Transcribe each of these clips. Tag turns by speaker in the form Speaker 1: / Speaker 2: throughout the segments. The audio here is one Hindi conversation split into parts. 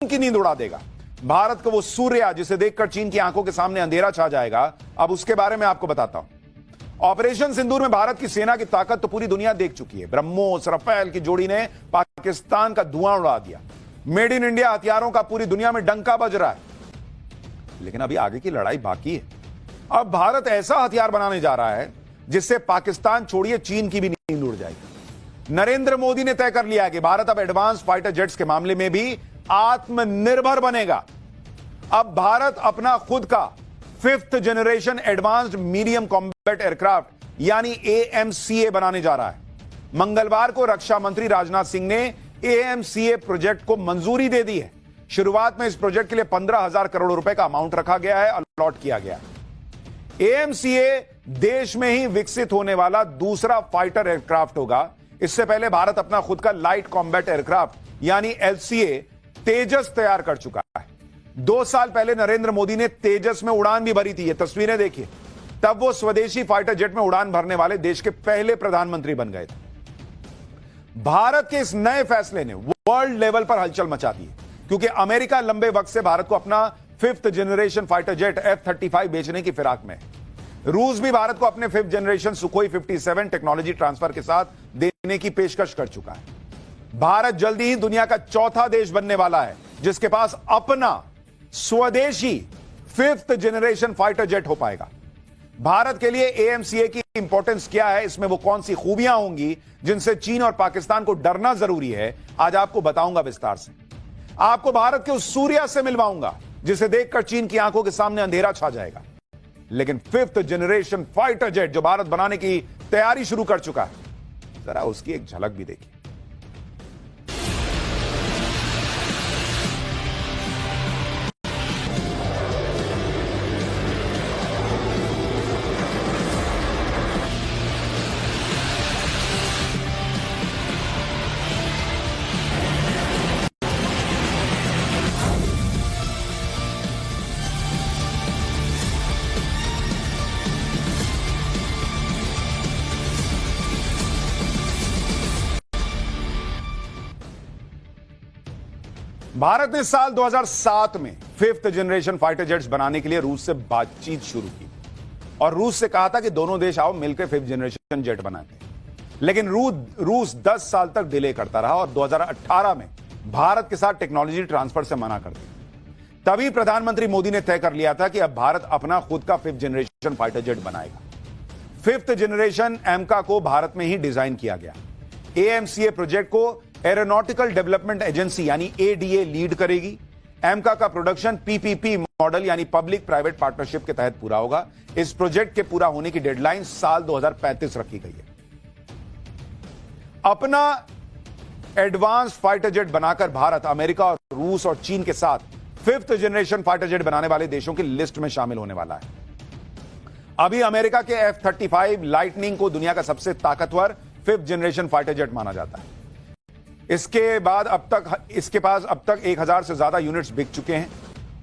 Speaker 1: की नींद उड़ा देगा। भारत का वो सूर्य जिसे देखकर चीन की आंखों के सामने अंधेरा छा जाएगा, अब उसके बारे में आपको बताता हूं। ऑपरेशन सिंदूर में भारत की सेना की ताकत तो पूरी दुनिया देख चुकी है। ब्रह्मोस राफेल की जोड़ी ने पाकिस्तान का धुआं उड़ा दिया। मेड इन इंडिया हथियारों का पूरी दुनिया में डंका बज रहा है, लेकिन अभी आगे की लड़ाई बाकी है। अब भारत ऐसा हथियार बनाने जा रहा है जिससे पाकिस्तान छोड़िए चीन की भी नींद उड़ जाएगी। नरेंद्र मोदी ने तय कर लिया है कि भारत अब एडवांस फाइटर जेट्स के मामले में भी आत्मनिर्भर बनेगा। अब भारत अपना खुद का 5th generation advanced medium combat aircraft यानी AMCA बनाने जा रहा है। मंगलवार को रक्षा मंत्री राजनाथ सिंह ने AMCA प्रोजेक्ट को मंजूरी दे दी है। शुरुआत में इस प्रोजेक्ट के लिए 15,000 करोड़ रुपए का अमाउंट रखा गया है, अलॉट किया गया है। AMCA देश में ही विकसित होने वाला दूसरा फाइटर एयरक्राफ्ट होगा। इससे पहले भारत अपना खुद का लाइट कॉम्बैट एयरक्राफ्ट यानी LCA तेजस तैयार कर चुका है। 2 साल पहले नरेंद्र मोदी ने तेजस में उड़ान भी भरी थी। ये तस्वीरें देखिए, तब वो स्वदेशी फाइटर जेट में उड़ान भरने वाले देश के पहले प्रधानमंत्री बन गए थे। भारत के इस नए फैसले ने वर्ल्ड लेवल पर हलचल मचा दी है, क्योंकि अमेरिका लंबे वक्त से भारत को अपना 5th generation fighter jet F-35 बेचने की फिराक में है। रूस भी भारत को अपने 5th generation Sukhoi 57 technology transfer के साथ देने की पेशकश कर चुका है। भारत जल्दी ही दुनिया का चौथा देश बनने वाला है जिसके पास अपना स्वदेशी 5th जनरेशन फाइटर जेट हो पाएगा। भारत के लिए AMCA की इंपॉर्टेंस क्या है, इसमें वो कौन सी खूबियां होंगी जिनसे चीन और पाकिस्तान को डरना जरूरी है, आज आपको बताऊंगा विस्तार से। आपको भारत के उस सूर्य से मिलवाऊंगा जिसे देखकर चीन की आंखों के सामने अंधेरा छा जाएगा। लेकिन 5th जनरेशन फाइटर जेट जो भारत बनाने की तैयारी शुरू कर चुका है, जरा उसकी एक झलक भी देखिए। भारत ने साल 2007 में 5th जनरेशन फाइटर जेट्स बनाने के लिए रूस से बातचीत शुरू की और रूस से कहा था कि दोनों देश आओ मिलकर 5th जनरेशन जेट बनाते हैं। लेकिन रूस 10 साल तक डिले करता रहा और 2018 में भारत के साथ टेक्नोलॉजी ट्रांसफर से मना कर दिया। तभी प्रधानमंत्री मोदी ने तय कर लिया था कि अब भारत अपना खुद का 5th जनरेशन फाइटर जेट बनाएगा। 5th जनरेशन AMCA को भारत में ही डिजाइन किया गया। AMCA प्रोजेक्ट को एरोनॉटिकल डेवलपमेंट एजेंसी यानी ADA लीड करेगी। AMCA का प्रोडक्शन PPP मॉडल यानी पब्लिक प्राइवेट पार्टनरशिप के तहत पूरा होगा। इस प्रोजेक्ट के पूरा होने की डेडलाइन साल 2035 रखी गई है। अपना एडवांस फाइटर जेट बनाकर भारत अमेरिका और रूस और चीन के साथ 5th जनरेशन फाइटर जेट बनाने वाले देशों की लिस्ट में शामिल होने वाला है। अभी अमेरिका के F-35 लाइटनिंग को दुनिया का सबसे ताकतवर 5th जनरेशन फाइटर जेट माना जाता है। इसके पास अब तक 1000 से ज्यादा यूनिट्स बिक चुके हैं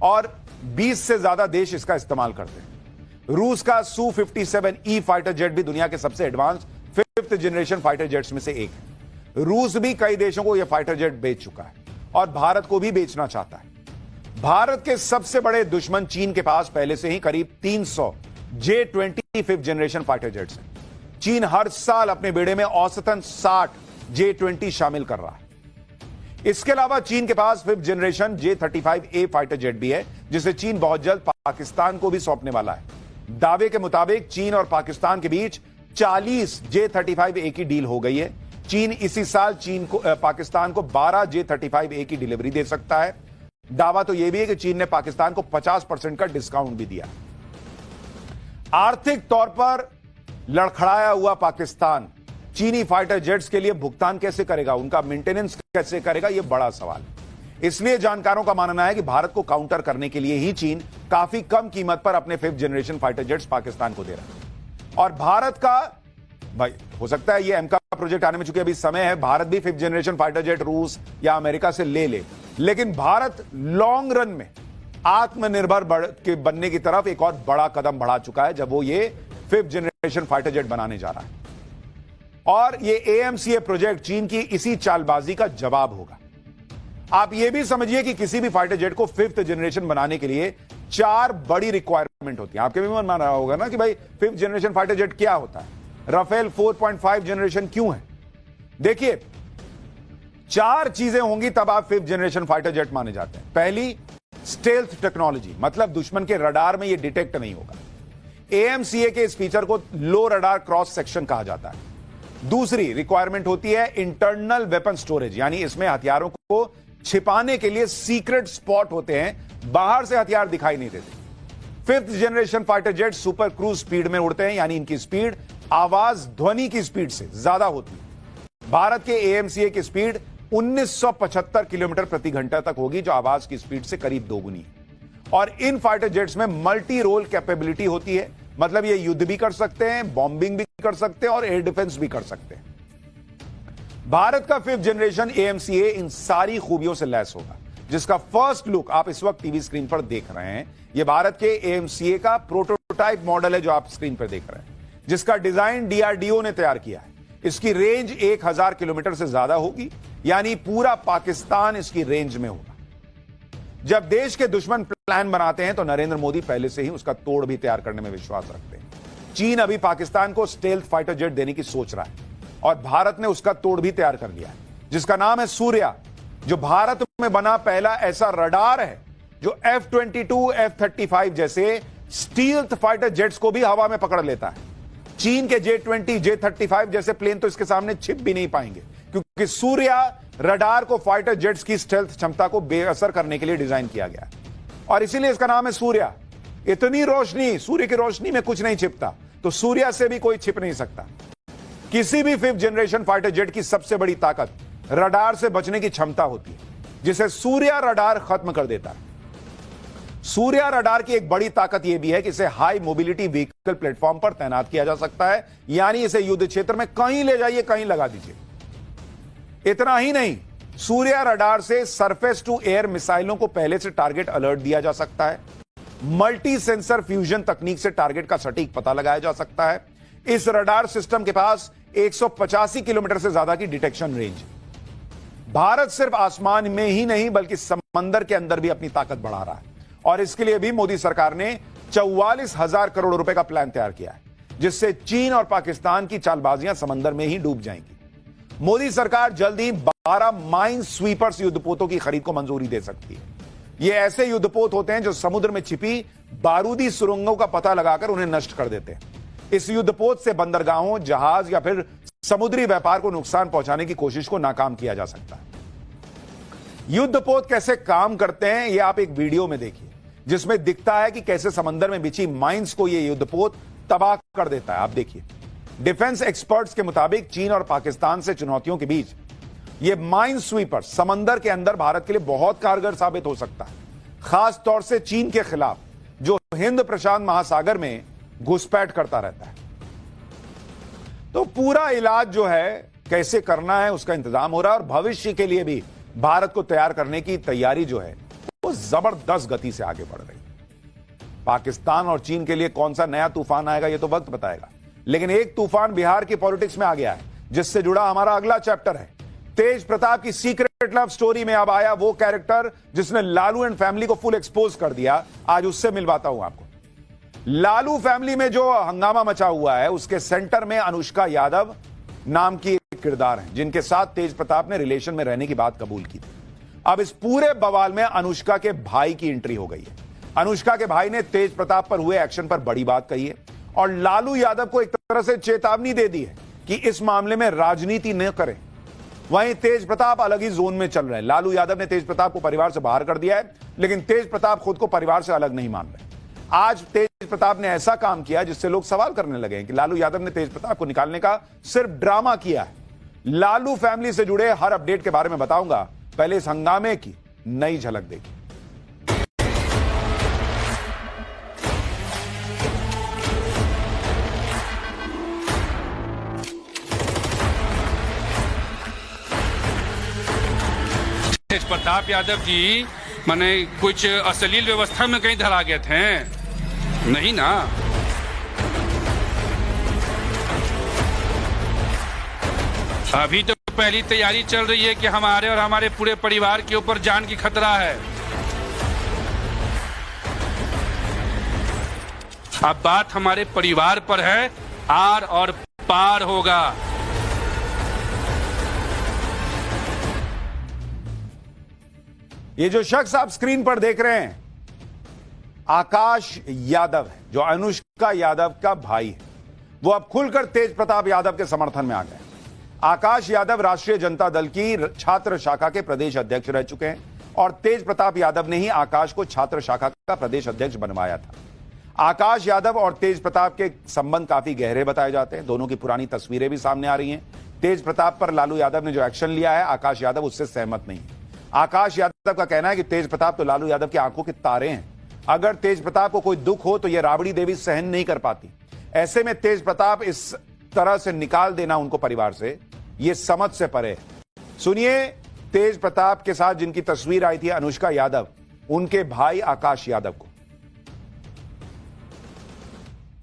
Speaker 1: और 20 से ज्यादा देश इसका इस्तेमाल करते हैं। रूस का Su-57E फाइटर जेट भी दुनिया के सबसे advance 5th generation fighter jets में से एक है। रूस भी कई देशों को यह फाइटर जेट बेच चुका है और भारत को भी बेचना चाहता है। भारत के सबसे बड़े दुश्मन चीन के पास पहले से ही करीब 300 J-20 5th generation fighter jets हैं। चीन हर साल अपने बेड़े में औसतन 60 J-20 शामिल कर रहा है। इसके अलावा चीन के पास 5th generation J-35A fighter jet भी है, जिसे चीन बहुत जल्द पाकिस्तान को भी सौंपने वाला है। दावे के मुताबिक चीन और पाकिस्तान के बीच 40 J-35A की डील हो गई है। चीन इसी साल पाकिस्तान को 12 J-35A की डिलीवरी दे सकता है। दावा तो यह भी है कि चीन ने पाकिस्तान को 50% का डिस्काउंट भी दिया। आर्थिक तौर पर लड़खड़ाया हुआ पाकिस्तान चीनी फाइटर जेट्स के लिए भुगतान कैसे करेगा, उनका मेंटेनेंस कैसे करेगा, यह बड़ा सवाल है। इसलिए जानकारों का मानना है कि भारत को काउंटर करने के लिए ही चीन काफी कम कीमत पर अपने 5th generation fighter jets Pakistan को दे रहा है। और भारत का भाई हो सकता है यह AMCA प्रोजेक्ट आने में, चूंकि अभी समय है, भारत भी 5th जनरेशन फाइटर जेट रूस या अमेरिका से ले, लेकिन भारत लॉन्ग रन में आत्मनिर्भर बनने की तरफ एक और बड़ा कदम बढ़ा चुका है, जब वो ये 5th जनरेशन फाइटर जेट बनाने जा रहा है। और ये AMCA प्रोजेक्ट चीन की इसी चालबाजी का जवाब होगा। आप यह भी समझिए कि किसी भी फाइटर जेट को 5th जनरेशन बनाने के लिए 4 बड़ी रिक्वायरमेंट होती है। आपके भी मन मान रहा होगा ना कि भाई 5th जनरेशन फाइटर जेट क्या होता है, राफेल 4.5 जनरेशन क्यों है। देखिए 4 चीजें होंगी तब आप 5th जनरेशन फाइटर जेट माने जाते हैं। पहली, स्टेल्थ टेक्नोलॉजी, मतलब दुश्मन के रडार में यह डिटेक्ट नहीं होगा। AMCA के इस फीचर को लो रडार क्रॉस सेक्शन कहा जाता है। दूसरी रिक्वायरमेंट होती है इंटरनल वेपन स्टोरेज, यानी इसमें हथियारों को छिपाने के लिए सीक्रेट स्पॉट होते हैं, बाहर से हथियार दिखाई नहीं देते। 5th generation fighter jet super cruise speed में उड़ते हैं, यानी इनकी स्पीड आवाज ध्वनि की स्पीड से ज्यादा होती है। भारत के AMCA की स्पीड 1975 किलोमीटर प्रति घंटा तक होगी, जो आवाज की स्पीड से करीब दोगुनी है। और इन फाइटर जेट्स में मल्टी रोल कैपेबिलिटी होती है, मतलब ये युद्ध भी कर सकते हैं, बॉम्बिंग भी कर सकते हैं और एयर डिफेंस भी कर सकते हैं। भारत का 5th जनरेशन AMCA इन सारी खूबियों से लैस होगा, जिसका फर्स्ट लुक आप इस वक्त टीवी स्क्रीन पर देख रहे हैं। यह भारत के AMCA का प्रोटोटाइप मॉडल है जो आप स्क्रीन पर देख रहे हैं, जिसका डिजाइन DRDO ने तैयार किया है। इसकी रेंज 1000 किलोमीटर से ज्यादा होगी, यानी पूरा पाकिस्तान इसकी रेंज में होगा। जब देश के दुश्मन प्लान बनाते हैं तो नरेंद्र मोदी पहले से ही उसका तोड़ भी तैयार करने में विश्वास रखते हैं। चीन अभी पाकिस्तान को स्टेल्थ फाइटर जेट देने की सोच रहा है और भारत ने उसका तोड़ भी तैयार कर लिया है, जिसका नाम है सूर्या, जो भारत में बना पहला ऐसा रडार है जो F-22, F-35 जैसे स्टील्थ फाइटर जेट्स को भी हवा में पकड़ लेता है। चीन के J-20, J-35 जैसे प्लेन तो इसके सामने छिप भी नहीं पाएंगे, क्योंकि सूर्या रडार को फाइटर जेट्स की स्टेल्थ क्षमता को बेअसर करने के लिए डिजाइन किया गया है और इसीलिए इसका नाम है सूर्या। इतनी रोशनी, सूर्य की रोशनी में कुछ नहीं छिपता, तो सूर्या से भी कोई छिप नहीं सकता। किसी भी 5th जनरेशन फाइटर जेट की सबसे बड़ी ताकत रडार से बचने की क्षमता होती है, जिसे सूर्या रडार खत्म कर देता है। सूर्या रडार की एक बड़ी ताकत यह भी है कि इसे हाई मोबिलिटी व्हीकल प्लेटफॉर्म पर तैनात किया जा सकता है, यानी इसे युद्ध क्षेत्र में कहीं ले जाइए, कहीं लगा दीजिए। इतना ही नहीं, सूर्या रडार से सरफेस टू एयर मिसाइलों को पहले से टारगेट अलर्ट दिया जा सकता है। मल्टी सेंसर फ्यूजन तकनीक से टारगेट का सटीक पता लगाया जा सकता है। इस रडार सिस्टम के पास 185 किलोमीटर से ज्यादा की डिटेक्शन रेंज। भारत सिर्फ आसमान में ही नहीं बल्कि समंदर के अंदर भी अपनी ताकत बढ़ा रहा है और इसके लिए भी मोदी सरकार ने 44,000 करोड़ रुपए का प्लान तैयार किया है, जिससे चीन और पाकिस्तान की चालबाजियां समंदर में ही डूब जाएंगी। मोदी सरकार जल्द ही 12 माइन स्वीपर्स युद्धपोतों की खरीद को मंजूरी दे सकती है। ये ऐसे युद्धपोत होते हैं जो समुद्र में छिपी बारूदी सुरंगों का पता लगाकर उन्हें नष्ट कर देते हैं। इस युद्धपोत से बंदरगाहों, जहाज या फिर समुद्री व्यापार को नुकसान पहुंचाने की कोशिश को नाकाम किया जा सकता है। युद्धपोत कैसे काम करते हैं यह आप एक वीडियो में देखिए, जिसमें दिखता है कि कैसे समंदर में बिछी माइंस को यह युद्धपोत तबाह कर देता है। आप देखिए, डिफेंस एक्सपर्ट्स के मुताबिक चीन और पाकिस्तान से चुनौतियों के बीच यह माइन स्वीपर समंदर के अंदर भारत के लिए बहुत कारगर साबित हो सकता है, खास तौर से चीन के खिलाफ, जो हिंद प्रशांत महासागर में घुसपैठ करता रहता है। तो पूरा इलाज जो है कैसे करना है उसका इंतजाम हो रहा है और भविष्य के लिए भी भारत को तैयार करने की तैयारी जो है वो जबरदस्त गति से आगे बढ़ रही है। पाकिस्तान और चीन के लिए कौन सा नया तूफान आएगा ये तो वक्त बताएगा, लेकिन एक तूफान बिहार की पॉलिटिक्स में आ गया है, जिससे जुड़ा हमारा अगला चैप्टर है। तेज प्रताप की सीक्रेट लव स्टोरी में अब आया वो कैरेक्टर जिसने लालू एंड फैमिली को फुल एक्सपोज कर दिया। आज उससे मिलवाता हूं आपको। लालू फैमिली में जो हंगामा मचा हुआ है उसके सेंटर में अनुष्का यादव नाम की एक किरदार है, जिनके साथ तेज प्रताप ने रिलेशन में रहने की बात कबूल की थी। अब इस पूरे बवाल में अनुष्का के भाई की एंट्री हो गई है। अनुष्का के भाई ने तेज प्रताप पर हुए एक्शन पर बड़ी बात कही है और लालू यादव को एक तरह से चेतावनी दे दी है कि इस मामले में राजनीति न करें। वहीं तेज प्रताप अलग ही जोन में चल रहे हैं। लालू यादव ने तेज प्रताप को परिवार से बाहर कर दिया है, लेकिन तेज प्रताप खुद को परिवार से अलग नहीं मान रहे। आज तेज प्रताप ने ऐसा काम किया जिससे लोग सवाल करने लगे हैं कि लालू यादव ने तेज प्रताप को निकालने का सिर्फ ड्रामा किया है। लालू फैमिली से जुड़े हर अपडेट के बारे में बताऊंगा, पहले इस हंगामे की नई झलक देखिए।
Speaker 2: तेज प्रताप यादव जी माने कुछ अश्लील व्यवस्था में कहीं धरा गए थे? नहीं ना। अभी तो पहली तैयारी चल रही है कि हमारे और हमारे पूरे परिवार के ऊपर जान की खतरा है। अब बात हमारे परिवार पर है, आर और पार होगा।
Speaker 1: ये जो शख्स आप स्क्रीन पर देख रहे हैं आकाश यादव है, जो अनुष्का यादव का भाई है। वो अब खुलकर तेज प्रताप यादव के समर्थन में आ गए। आकाश यादव राष्ट्रीय जनता दल की छात्र शाखा के प्रदेश अध्यक्ष रह चुके हैं और तेज प्रताप यादव ने ही आकाश को छात्र शाखा का प्रदेश अध्यक्ष बनवाया था। आकाश यादव और तेज प्रताप के संबंध काफी गहरे बताए जाते हैं। दोनों की पुरानी तस्वीरें भी सामने आ रही हैं। तेज प्रताप पर लालू यादव ने जो एक्शन लिया है, आकाश यादव उससे सहमत नहीं है। आकाश यादव का कहना है कि तेज प्रताप तो लालू यादव की आंखों के तारे हैं। अगर तेज प्रताप को कोई दुख हो तो यह राबड़ी देवी सहन नहीं कर पाती। ऐसे में तेज प्रताप इस तरह से निकाल देना उनको परिवार से, यह समझ से परे है। सुनिए तेज प्रताप के साथ जिनकी तस्वीर आई थी अनुष्का यादव, उनके भाई आकाश यादव को।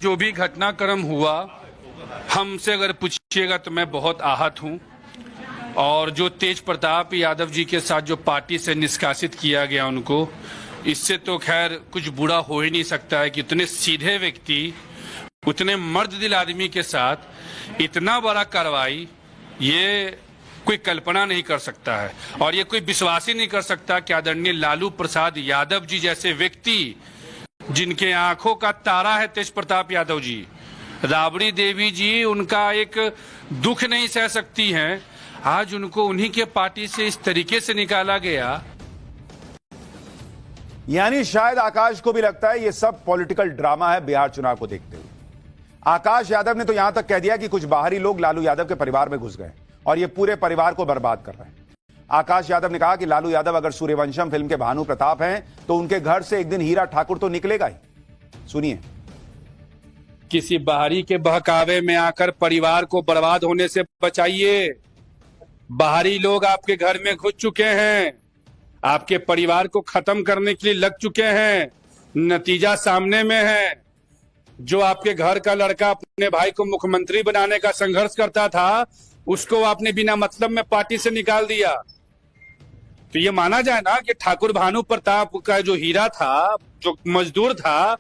Speaker 2: जो भी घटनाक्रम हुआ, हमसे अगर पूछिएगा तो मैं बहुत आहत हूं। और जो तेज प्रताप यादव जी के साथ जो पार्टी से निष्कासित किया गया उनको, इससे तो खैर कुछ बुरा हो ही नहीं सकता है कि इतने सीधे व्यक्ति, उतने मर्द दिल आदमी के साथ इतना बड़ा कार्रवाई, ये कोई कल्पना नहीं कर सकता है। और ये कोई विश्वास ही नहीं कर सकता कि आदरणीय लालू प्रसाद यादव जी जैसे व्यक्ति, जिनके आंखों का तारा है तेज प्रताप यादव जी, राबड़ी देवी जी उनका एक दुख नहीं सह सकती हैं, आज उनको उन्हीं के पार्टी से इस तरीके से निकाला गया।
Speaker 1: यानी शायद आकाश को भी लगता है यह सब पॉलिटिकल ड्रामा है बिहार चुनाव को देखते हुए। आकाश यादव ने तो यहां तक कह दिया कि कुछ बाहरी लोग लालू यादव के परिवार में घुस गए और ये पूरे परिवार को बर्बाद कर रहे हैं। आकाश यादव ने कहा कि लालू यादव अगर सूर्यवंशम फिल्म के भानु प्रताप हैं तो उनके घर से एक दिन हीरा ठाकुर तो निकलेगा ही। सुनिए।
Speaker 2: किसी बाहरी के बहकावे में आकर परिवार को बर्बाद होने से बचाइए। बाहरी लोग आपके घर में घुस चुके हैं, आपके परिवार को खत्म करने के लिए लग चुके हैं। नतीजा सामने में है। जो आपके घर का लड़का अपने भाई को मुख्यमंत्री बनाने का संघर्ष करता था, उसको आपने बिना मतलब में पार्टी से निकाल दिया। तो ये माना जाए ना कि ठाकुर भानु प्रताप का जो हीरा था, जो मजदूर था,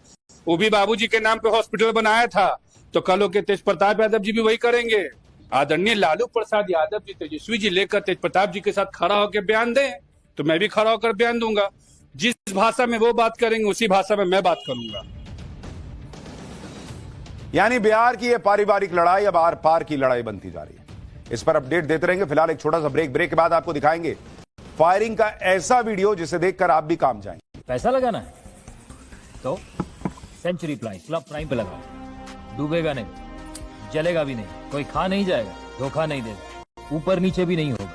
Speaker 2: वो भी बाबूजी के नाम पे हॉस्पिटल बनाया था। तो कल के तेज प्रताप यादव जी भी वही करेंगे। आदरणीय लालू प्रसाद यादव जी, तेजस्वी जी लेकर तेज प्रताप जी के साथ खड़ा होकर बयान दें तो मैं भी खड़ा होकर बयान दूंगा। जिस भाषा में वो बात करेंगे उसी भाषा में मैं बात करूंगा।
Speaker 1: यानी बिहार की यह पारिवारिक लड़ाई अब आर पार की लड़ाई बनती जा रही है। इस पर अपडेट देते रहेंगे। फिलहाल एक छोटा सा ब्रेक के बाद आपको दिखाएंगे फायरिंग का ऐसा वीडियो जिसे देखकर आप भी काम जाएंगे।
Speaker 3: पैसा लगाना है तो सेंचुरी प्राइम पे लगाओ। डूबेगा नहीं, जलेगा भी नहीं, कोई खा नहीं जाएगा, धोखा नहीं देगा, ऊपर नीचे भी नहीं होगा।